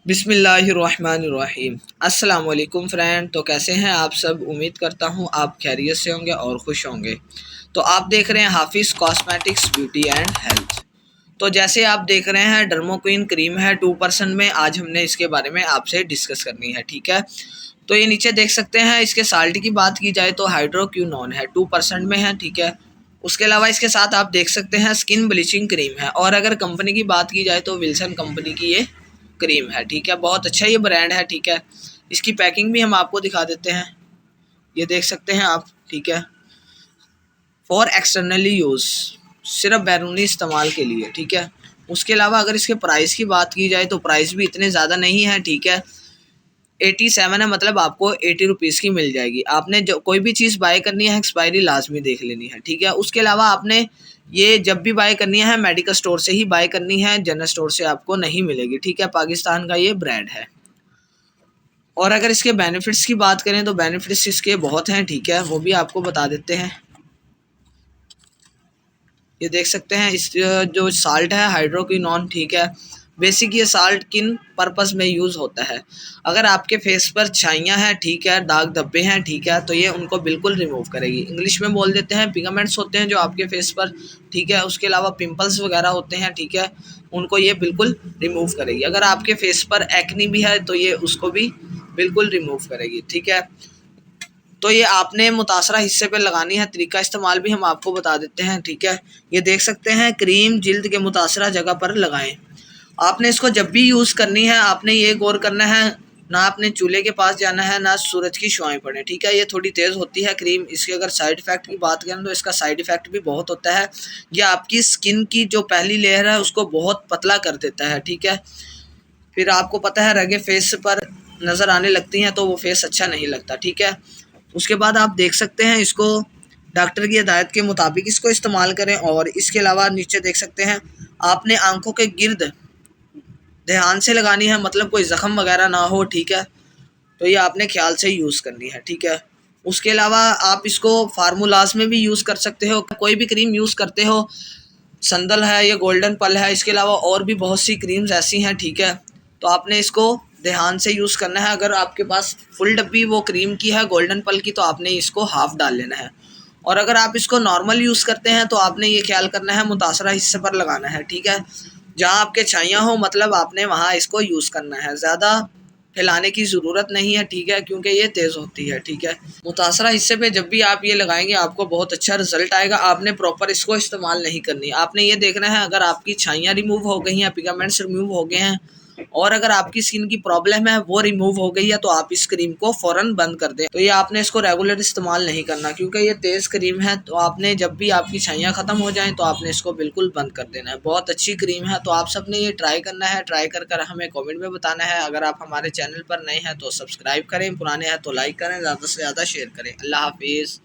बिस्मिल्लाहिर्रहमानिर्रहीम। अस्सलाम वालेकुम फ्रेंड। तो कैसे हैं आप सब? उम्मीद करता हूं आप खैरियत से होंगे और खुश होंगे। तो आप देख रहे हैं हाफिज़ कॉस्मेटिक्स ब्यूटी एंड हेल्थ। तो जैसे आप देख रहे हैं डर्मोक्विन क्रीम है 2% में। आज हमने इसके बारे में आपसे डिस्कस करनी है, ठीक है। तो ये नीचे देख सकते हैं। इसके साल्ट की बात की जाए तो हाइड्रोक्विनोन है, 2% में है, ठीक है। उसके अलावा इसके साथ आप देख सकते हैं स्किन ब्लीचिंग क्रीम है। और अगर कंपनी की बात की जाए तो विल्सन कंपनी की ये क्रीम है, ठीक है। बहुत अच्छा ये ब्रांड है, ठीक है। इसकी पैकिंग भी हम आपको दिखा देते हैं, ये देख सकते हैं आप, ठीक है। फॉर एक्सटर्नली यूज़, सिर्फ बैरूनी इस्तेमाल के लिए, ठीक है। उसके अलावा अगर इसके प्राइस की बात की जाए तो प्राइस भी इतने ज़्यादा नहीं है, ठीक है। 87 है, मतलब आपको 80 रुपीज़ की मिल जाएगी। आपने जो कोई भी चीज़ बाय करनी है एक्सपायरी लाजमी देख लेनी है, ठीक है। उसके अलावा आपने ये जब भी बाय करनी है मेडिकल स्टोर से ही बाय करनी है, जनरल स्टोर से आपको नहीं मिलेगी, ठीक है। पाकिस्तान का ये ब्रांड है। और अगर इसके बेनिफिट्स की बात करें तो बेनिफिट्स इसके बहुत हैं, ठीक है। वो भी आपको बता देते हैं। ये देख सकते हैं इस जो साल्ट है हाइड्रोक्विनोन, ठीक है। बेसिक ये साल्ट किन पर्पस में यूज़ होता है? अगर आपके फेस पर छाइयाँ हैं, ठीक है, दाग धब्बे हैं, ठीक है, तो ये उनको बिल्कुल रिमूव करेगी। इंग्लिश में बोल देते हैं पिगमेंट्स होते हैं जो आपके फेस पर, ठीक है। उसके अलावा पिंपल्स वगैरह होते हैं, ठीक है, उनको ये बिल्कुल रिमूव करेगी। अगर आपके फेस पर एक्नी भी है तो ये उसको भी बिल्कुल रिमूव करेगी, ठीक है। तो ये आपने मुतासरा हिस्से पे लगानी है। तरीका इस्तेमाल भी हम आपको बता देते हैं, ठीक है। ये देख सकते हैं क्रीम जिल्द के मुतासरा जगह पर लगाएं। आपने इसको जब भी यूज़ करनी है आपने ये गौर करना है, ना आपने चूल्हे के पास जाना है ना सूरज की शुआएं पड़े, ठीक है। ये थोड़ी तेज़ होती है क्रीम। इसके अगर साइड इफ़ेक्ट की बात करें तो इसका साइड इफ़ेक्ट भी बहुत होता है। ये आपकी स्किन की जो पहली लेयर है उसको बहुत पतला कर देता है, ठीक है। फिर आपको पता है रगे फेस पर नज़र आने लगती हैं तो वो फेस अच्छा नहीं लगता, ठीक है। उसके बाद आप देख सकते हैं इसको डॉक्टर की हिदायत के मुताबिक इसको इस्तेमाल करें। और इसके अलावा नीचे देख सकते हैं आपने आंखों के गिर्द ध्यान से लगानी है, मतलब कोई ज़ख्म वगैरह ना हो, ठीक है। तो ये आपने ख्याल से यूज़ करनी है, ठीक है। उसके अलावा आप इसको फार्मूलाज में भी यूज़ कर सकते हो। कोई भी क्रीम यूज़ करते हो, संदल है, ये गोल्डन पल है, इसके अलावा और भी बहुत सी क्रीम्स ऐसी हैं, ठीक है। तो आपने इसको ध्यान से यूज़ करना है। अगर आपके पास फुल डब्बी वो क्रीम की है गोल्डन पल की तो आपने इसको हाफ़ डाल लेना है। और अगर आप इसको नॉर्मल यूज़ करते हैं तो आपने ये ख्याल करना है मुतासरा हिस्से पर लगाना है, ठीक है। जहाँ आपके छाइयाँ हो मतलब आपने वहाँ इसको यूज़ करना है। ज़्यादा फैलाने की ज़रूरत नहीं है, ठीक है, क्योंकि ये तेज़ होती है, ठीक है। मुतासरा हिस्से पे जब भी आप ये लगाएंगे आपको बहुत अच्छा रिजल्ट आएगा। आपने प्रॉपर इसको इस्तेमाल नहीं करनी। आपने ये देखना है अगर आपकी छाइयाँ रिमूव हो गई हैं, पिगमेंट्स रिमूव हो गए हैं और अगर आपकी स्किन की प्रॉब्लम है वो रिमूव हो गई है तो आप इस क्रीम को फ़ौरन बंद कर दें। तो ये आपने इसको रेगुलर इस्तेमाल नहीं करना क्योंकि ये तेज़ क्रीम है। तो आपने जब भी आपकी छाइयाँ ख़त्म हो जाएं तो आपने इसको बिल्कुल बंद कर देना है। बहुत अच्छी क्रीम है, तो आप सब ने ये ट्राई करना है। ट्राई कर हमें कॉमेंट में बताना है। अगर आप हमारे चैनल पर नए हैं तो सब्सक्राइब करें, पुराने हैं तो लाइक करें, ज़्यादा से ज़्यादा शेयर करें। अल्लाह हाफिज़।